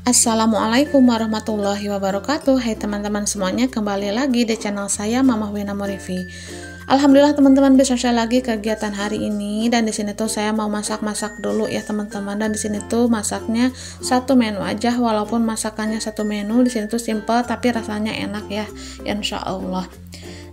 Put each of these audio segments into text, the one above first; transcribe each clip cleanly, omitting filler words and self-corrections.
Assalamualaikum warahmatullahi wabarakatuh. Hai teman-teman semuanya, kembali lagi di channel saya Mama Wina Morifi. Alhamdulillah teman-teman, bisa selesai lagi kegiatan hari ini, dan di sini tuh saya mau masak-masak dulu ya teman-teman. Dan di sini tuh masaknya satu menu aja, walaupun masakannya satu menu. Di sini tuh simple tapi rasanya enak ya, insya Allah.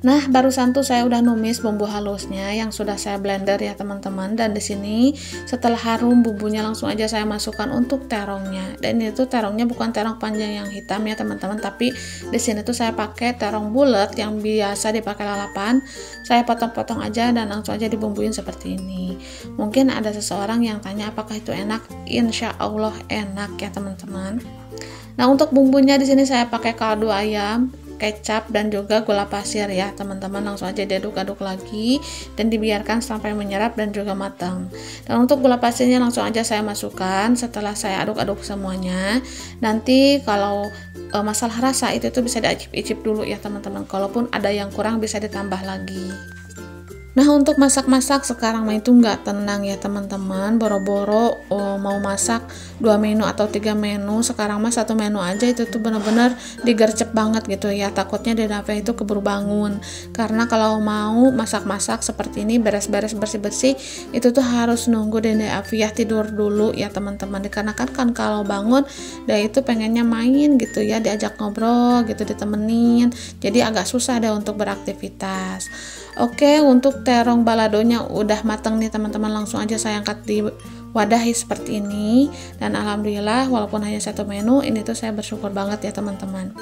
Nah, barusan tuh saya udah numis bumbu halusnya yang sudah saya blender ya teman-teman. Dan di sini setelah harum bumbunya, langsung aja saya masukkan untuk terongnya. Dan ini tuh terongnya bukan terong panjang yang hitam ya teman-teman, tapi di sini tuh saya pakai terong bulat yang biasa dipakai lalapan. Saya potong-potong aja dan langsung aja dibumbuin seperti ini. Mungkin ada seseorang yang tanya apakah itu enak? Insya Allah enak ya teman-teman. Nah, untuk bumbunya di sini saya pakai kaldu ayam, kecap, dan juga gula pasir ya teman-teman. Langsung aja diaduk-aduk lagi dan dibiarkan sampai menyerap dan juga matang. Dan untuk gula pasirnya langsung aja saya masukkan setelah saya aduk-aduk semuanya. Nanti kalau masalah rasa itu tuh bisa diicip-icip dulu ya teman-teman. Kalaupun ada yang kurang bisa ditambah lagi. Nah, untuk masak-masak sekarang mah itu nggak tenang ya teman-teman. Boro-boro mau masak 2 menu atau 3 menu, sekarang mah 1 menu aja itu tuh bener-bener digercep banget gitu ya. Takutnya Dede itu keburu bangun, karena kalau mau masak-masak seperti ini, beres-beres bersih-bersih, itu tuh harus nunggu Dede Afiyah tidur dulu ya teman-teman. Dikarenakan kan kalau bangun dia itu pengennya main gitu ya, diajak ngobrol gitu, ditemenin, jadi agak susah deh untuk beraktivitas. Oke, untuk terong baladonya udah mateng nih teman-teman, langsung aja saya angkat di wadah seperti ini. Dan alhamdulillah walaupun hanya 1 menu, ini tuh saya bersyukur banget ya teman-teman.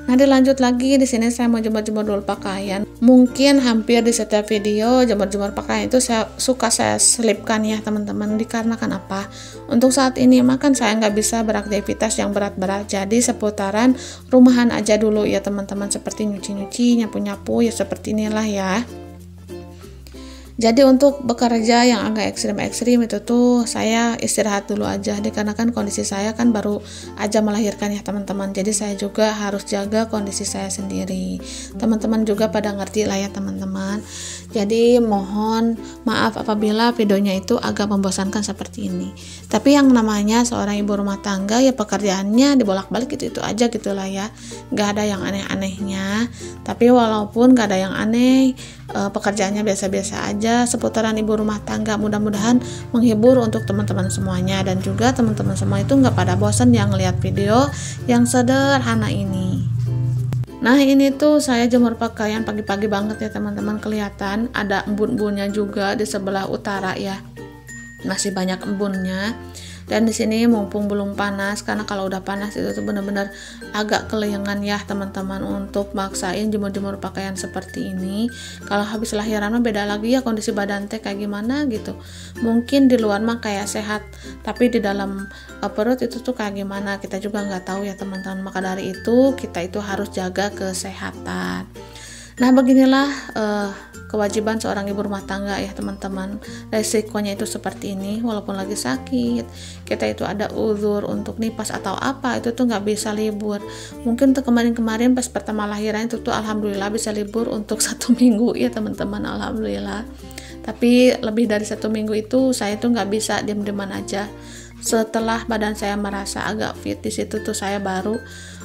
Nah, dilanjut lagi, di sini saya mau jemur-jemur dulu pakaian. Mungkin hampir di setiap video jemur-jemur pakaian itu saya selipkan ya teman-teman. Dikarenakan apa? Untuk saat ini makan saya nggak bisa beraktivitas yang berat-berat, jadi seputaran rumahan aja dulu ya teman-teman, seperti nyuci-nyuci, nyapu-nyapu ya, seperti inilah ya. Jadi untuk bekerja yang agak ekstrim-ekstrim itu tuh saya istirahat dulu aja, dikarenakan kondisi saya kan baru aja melahirkan ya teman-teman. Jadi saya juga harus jaga kondisi saya sendiri. Teman-teman juga pada ngerti lah ya teman-teman. Jadi mohon maaf apabila videonya itu agak membosankan seperti ini. Tapi yang namanya seorang ibu rumah tangga ya, pekerjaannya dibolak-balik itu aja gitulah ya. Gak ada yang aneh-anehnya. Tapi walaupun gak ada yang aneh, pekerjaannya biasa-biasa aja seputaran ibu rumah tangga. Mudah-mudahan menghibur untuk teman-teman semuanya, dan juga teman-teman semua itu nggak pada bosan yang lihat video yang sederhana ini. Nah, ini tuh saya jemur pakaian pagi-pagi banget ya teman-teman, kelihatan ada embun-embunnya juga di sebelah utara ya, masih banyak embunnya. Dan di sini mumpung belum panas, karena kalau udah panas itu tuh bener-bener agak kelayangan ya teman-teman untuk maksain jemur-jemur pakaian seperti ini. Kalau habis lahiran mah beda lagi ya kondisi badan teh kayak gimana gitu. Mungkin di luar mah kayak sehat, tapi di dalam perut itu tuh kayak gimana kita juga nggak tahu ya teman-teman. Maka dari itu kita itu harus jaga kesehatan. Nah, beginilah kewajiban seorang ibu rumah tangga ya teman-teman. Resikonya itu seperti ini, walaupun lagi sakit, kita itu ada uzur untuk nipas atau apa, itu tuh nggak bisa libur. Mungkin tuh kemarin-kemarin pas pertama lahiran itu tuh alhamdulillah bisa libur untuk 1 minggu ya teman-teman, alhamdulillah. Tapi lebih dari 1 minggu itu saya tuh nggak bisa diam-diaman aja. Setelah badan saya merasa agak fit, di situ tuh saya baru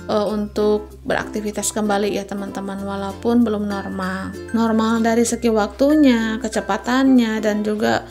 untuk beraktivitas kembali ya teman-teman, walaupun belum normal dari segi waktunya, kecepatannya, dan juga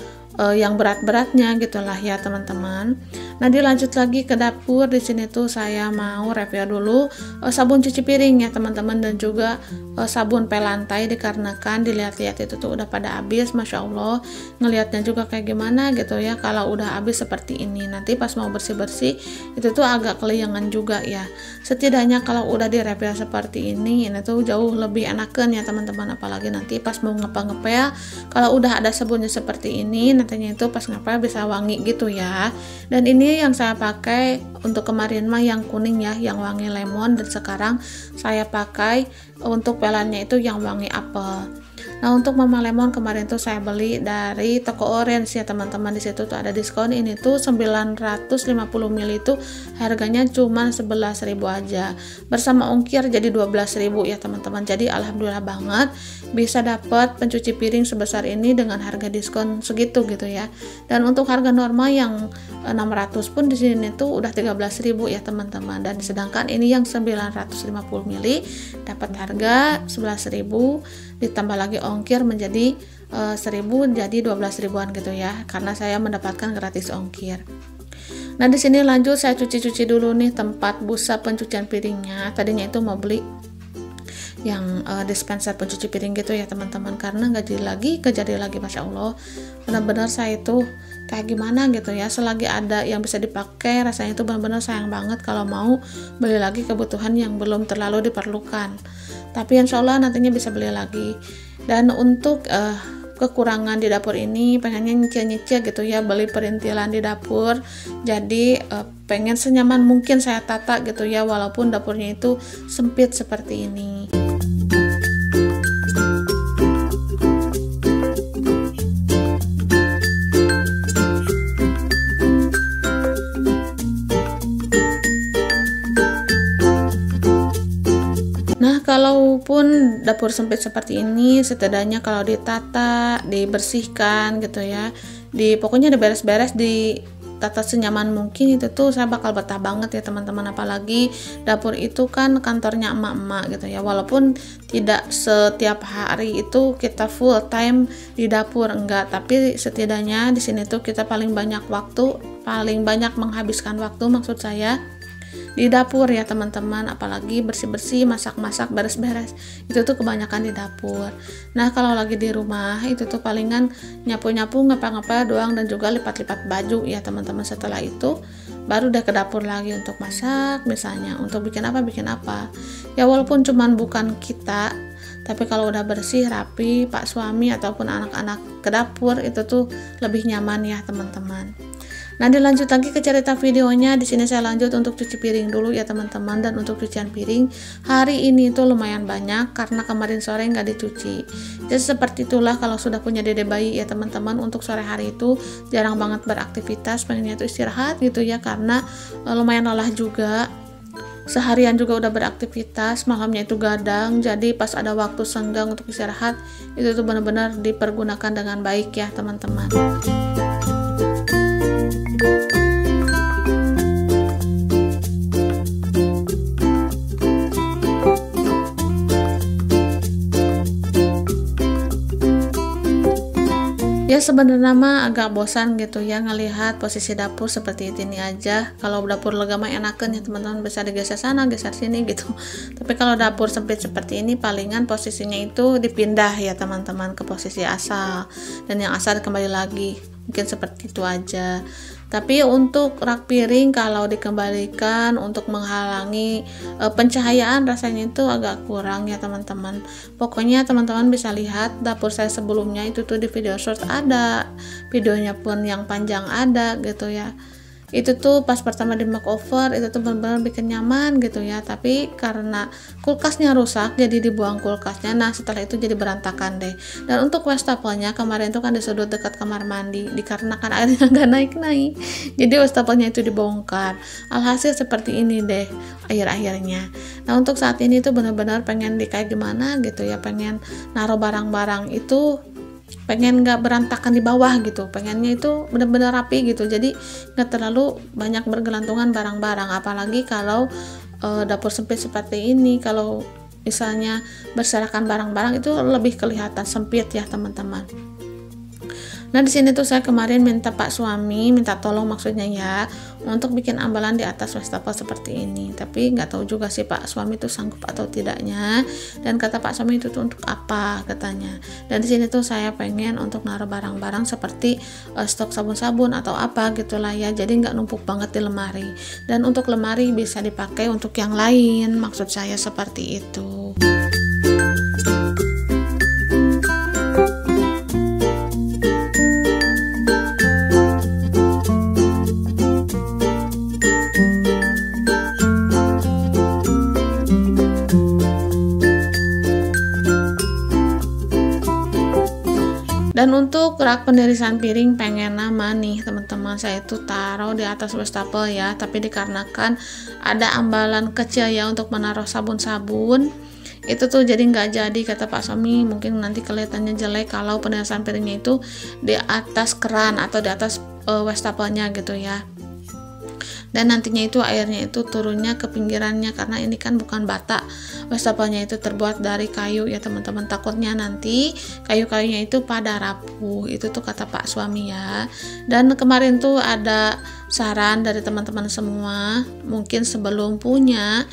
yang berat-beratnya gitulah ya teman-teman. Nah, dilanjut lagi ke dapur. Di sini tuh saya mau review dulu sabun cuci piring ya teman-teman, dan juga sabun pel lantai, dikarenakan dilihat-lihat itu tuh udah pada habis. Masya Allah, ngelihatnya juga kayak gimana gitu ya, kalau udah habis seperti ini nanti pas mau bersih-bersih itu tuh agak kelayangan juga ya. Setidaknya kalau udah di review seperti ini tuh jauh lebih enakan ya teman-teman, apalagi nanti pas mau ngepel-ngepel, kalau udah ada sabunnya seperti ini, nantinya itu pas ngepel bisa wangi gitu ya. Dan ini yang saya pakai untuk kemarin mah yang kuning ya, yang wangi lemon, dan sekarang saya pakai untuk pelannya itu yang wangi apel. Nah, untuk Mama Lemon kemarin tuh saya beli dari toko Orange ya teman-teman. Di situ tuh ada diskon. Ini tuh 950 ml itu harganya cuma 11.000 aja. Bersama ongkir jadi 12.000 ya teman-teman. Jadi alhamdulillah banget bisa dapat pencuci piring sebesar ini dengan harga diskon segitu gitu ya. Dan untuk harga normal yang 600 pun di sini tuh udah 13.000 ya teman-teman. Dan sedangkan ini yang 950 ml dapat harga 11.000 ditambah lagi ongkir menjadi 1.000 jadi 12 ribuan gitu ya, karena saya mendapatkan gratis ongkir. Nah, di sini lanjut saya cuci-cuci dulu nih tempat busa pencucian piringnya. Tadinya itu mau beli yang dispenser pencuci piring gitu ya teman-teman, karena gak jadi lagi Masya Allah. Benar-benar saya itu kayak gimana gitu ya, selagi ada yang bisa dipakai rasanya itu benar-benar sayang banget kalau mau beli lagi kebutuhan yang belum terlalu diperlukan. Tapi insya Allah nantinya bisa beli lagi. Dan untuk kekurangan di dapur ini pengennya nyicil-nyicil gitu ya, beli perintilan di dapur. Jadi pengen senyaman mungkin saya tata gitu ya, walaupun dapurnya itu sempit seperti ini. Kalaupun dapur sempit seperti ini, setidaknya kalau ditata, dibersihkan gitu ya, pokoknya diberes-beres, ditata senyaman mungkin, itu tuh saya bakal betah banget ya teman-teman. Apalagi dapur itu kan kantornya emak-emak gitu ya, walaupun tidak setiap hari itu kita full time di dapur, enggak, tapi setidaknya di sini tuh kita paling banyak menghabiskan waktu maksud saya di dapur ya teman-teman. Apalagi bersih-bersih, masak-masak, beres-beres, itu tuh kebanyakan di dapur. Nah, kalau lagi di rumah itu tuh palingan nyapu-nyapu, ngapa-ngapa doang, dan juga lipat-lipat baju ya teman-teman. Setelah itu baru udah ke dapur lagi untuk masak, misalnya untuk bikin apa ya, walaupun cuman bukan kita, tapi kalau udah bersih, rapi, Pak suami ataupun anak-anak ke dapur, itu tuh lebih nyaman ya teman-teman. Nah, dilanjut lagi ke cerita videonya. Di sini saya lanjut untuk cuci piring dulu ya teman-teman. Dan untuk cucian piring hari ini itu lumayan banyak karena kemarin sore nggak dicuci. Jadi seperti itulah kalau sudah punya dede bayi ya teman-teman. Untuk sore hari itu jarang banget beraktivitas, pengennya itu istirahat gitu ya, karena lumayan lelah juga. Seharian juga udah beraktivitas, malamnya itu gadang. Jadi pas ada waktu senggang untuk istirahat, itu tuh benar-benar dipergunakan dengan baik ya teman-teman. Ya sebenarnya mah agak bosan gitu ya ngelihat posisi dapur seperti ini aja. Kalau dapur lega mah enakan ya teman-teman, bisa digeser sana geser sini gitu. Tapi kalau dapur sempit seperti ini palingan posisinya itu dipindah ya teman-teman ke posisi asal, dan yang asal kembali lagi, mungkin seperti itu aja. Tapi untuk rak piring kalau dikembalikan untuk menghalangi pencahayaan rasanya itu agak kurang ya teman-teman. Pokoknya teman-teman bisa lihat dapur saya sebelumnya itu tuh di video short ada, videonya pun yang panjang ada gitu ya. Itu tuh pas pertama di makeover itu tuh benar-benar bikin nyaman gitu ya, tapi karena kulkasnya rusak jadi dibuang kulkasnya. Nah, setelah itu jadi berantakan deh. Dan untuk wastafelnya kemarin tuh kan di sudut dekat kamar mandi, dikarenakan airnya nggak naik-naik, jadi wastafelnya itu dibongkar. Alhasil seperti ini deh akhir-akhirnya. Nah, untuk saat ini tuh benar-benar pengen kayak gimana gitu ya, pengen naruh barang-barang itu pengen gak berantakan di bawah gitu, pengennya itu benar-benar rapi gitu, jadi gak terlalu banyak bergelantungan barang-barang. Apalagi kalau dapur sempit seperti ini, kalau misalnya berserakan barang-barang itu lebih kelihatan sempit ya teman-teman. Nah, di sini tuh saya kemarin minta Pak suami, minta tolong maksudnya ya, untuk bikin ambalan di atas wastafel seperti ini. Tapi nggak tahu juga sih Pak suami tuh sanggup atau tidaknya. Dan kata Pak suami itu tuh untuk apa katanya. Dan di sini tuh saya pengen untuk naruh barang-barang seperti stok sabun-sabun atau apa gitulah ya. Jadi nggak numpuk banget di lemari. Dan untuk lemari bisa dipakai untuk yang lain. Maksud saya seperti itu. Dan untuk rak penirisan piring pengen nama nih teman-teman, saya itu taruh di atas wastafel ya, tapi dikarenakan ada ambalan kecil ya untuk menaruh sabun-sabun, itu tuh jadi nggak jadi, kata Pak suami. Mungkin nanti kelihatannya jelek kalau penirisan piringnya itu di atas keran atau di atas wastafelnya gitu ya. Dan nantinya itu airnya itu turunnya ke pinggirannya, karena ini kan bukan bata, wastafelnya itu terbuat dari kayu ya teman-teman, takutnya nanti kayu-kayunya itu pada rapuh, itu tuh kata Pak suami ya. Dan kemarin tuh ada saran dari teman-teman semua, mungkin sebelum punya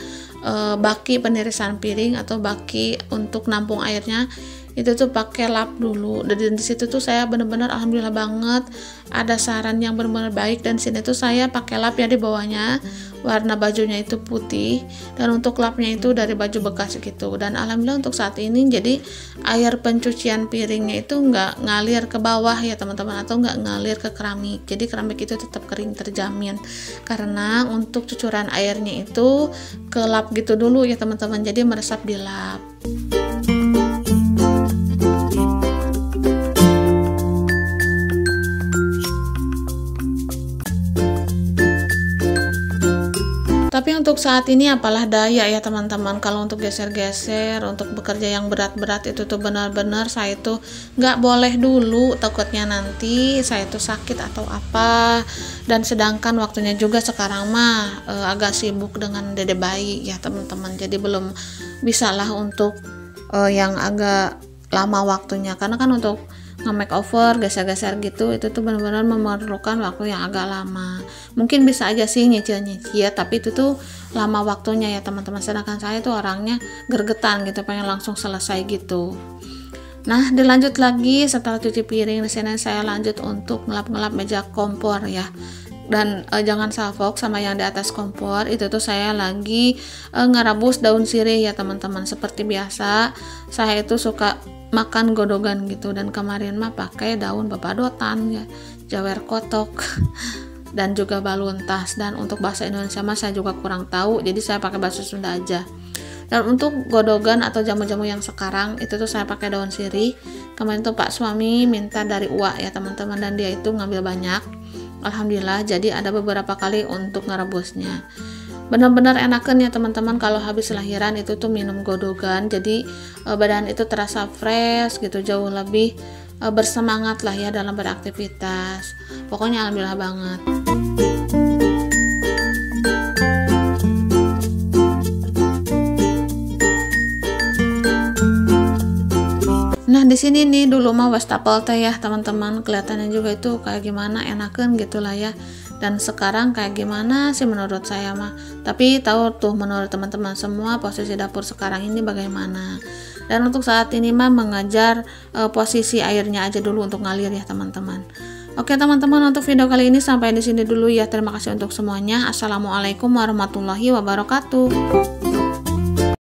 baki penirisan piring atau baki untuk nampung airnya, itu tuh pakai lap dulu. Dan di situ tuh saya benar-benar alhamdulillah banget ada saran yang benar-benar baik. Dan sini tuh saya pakai lap ya, di bawahnya warna bajunya itu putih, dan untuk lapnya itu dari baju bekas gitu. Dan alhamdulillah untuk saat ini jadi air pencucian piringnya itu nggak ngalir ke bawah ya teman-teman, atau nggak ngalir ke keramik. Jadi keramik itu tetap kering terjamin, karena untuk cucuran airnya itu ke lap gitu dulu ya teman-teman, jadi meresap di lap. Tapi untuk saat ini apalah daya ya teman-teman, kalau untuk geser-geser, untuk bekerja yang berat-berat itu tuh benar-benar saya tuh nggak boleh dulu, takutnya nanti saya tuh sakit atau apa. Dan sedangkan waktunya juga sekarang mah agak sibuk dengan dede bayi ya teman-teman, jadi belum bisa lah untuk yang agak lama waktunya, karena kan untuk nge-makeover, geser-geser gitu, itu tuh benar-benar memerlukan waktu yang agak lama. Mungkin bisa aja sih nyicil-nyicil, tapi itu tuh lama waktunya ya teman-teman. Sedangkan saya tuh orangnya gergetan gitu, pengen langsung selesai gitu. Nah, dilanjut lagi setelah cuci piring, di sini saya lanjut untuk ngelap-ngelap meja kompor ya. Dan jangan salfok sama yang di atas kompor, itu tuh saya lagi ngerebus daun sirih ya teman-teman. Seperti biasa, saya itu suka makan godogan gitu, dan kemarin mah pakai daun babadotan ya, jawer kotok dan juga baluntas. Dan untuk bahasa Indonesia mah saya juga kurang tahu, jadi saya pakai bahasa Sunda aja. Dan untuk godogan atau jamu-jamu yang sekarang itu tuh saya pakai daun sirih. Kemarin tuh Pak suami minta dari uak ya teman-teman, dan dia itu ngambil banyak, alhamdulillah. Jadi ada beberapa kali untuk ngerebusnya. Benar-benar enakan ya teman-teman kalau habis lahiran itu tuh minum godogan, jadi badan itu terasa fresh gitu, jauh lebih bersemangat lah ya dalam beraktivitas. Pokoknya alhamdulillah banget. Nah, di sini nih dulu mah wastafel teh ya teman-teman, kelihatannya juga itu kayak gimana, enakan gitulah ya. Dan sekarang kayak gimana sih menurut saya mah. Tapi tahu tuh menurut teman-teman semua posisi dapur sekarang ini bagaimana. Dan untuk saat ini mah mengejar posisi airnya aja dulu untuk ngalir ya teman-teman. Oke teman-teman, untuk video kali ini sampai di sini dulu ya. Terima kasih untuk semuanya. Assalamualaikum warahmatullahi wabarakatuh.